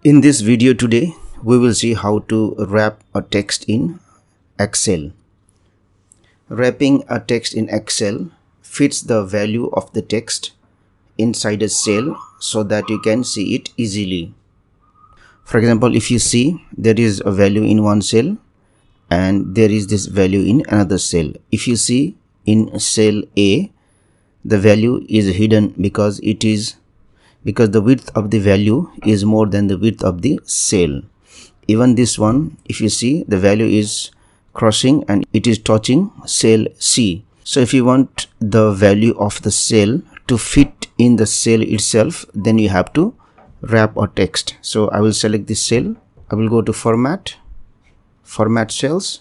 In this video today, we will see how to wrap a text in Excel. Wrapping a text in Excel fits the value of the text inside a cell so that you can see it easily. For example, if you see there is a value in one cell and there is this value in another cell. If you see in cell A, the value is hidden because the width of the value is more than the width of the cell. Even this one, if you see, the value is crossing and it is touching cell C. So if you want the value of the cell to fit in the cell itself, then you have to wrap a text. So I will select this cell. I will go to format cells,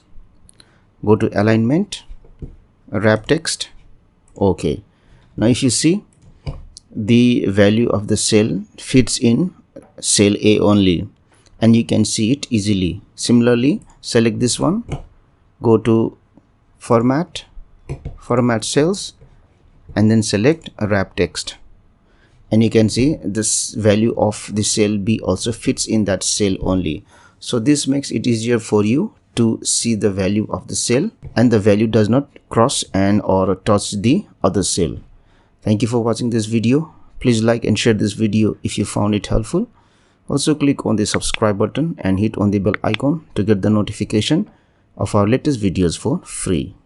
go to alignment, wrap text. Okay. Now if you see, the value of the cell fits in cell A only and you can see it easily. Similarly, select this one, go to format cells and then select wrap text, and you can see this value of the cell B also fits in that cell only. So this makes it easier for you to see the value of the cell and the value does not cross and or touch the other cell. Thank you for watching this video. Please like and share this video if you found it helpful. Also click on the subscribe button and hit on the bell icon to get the notification of our latest videos for free.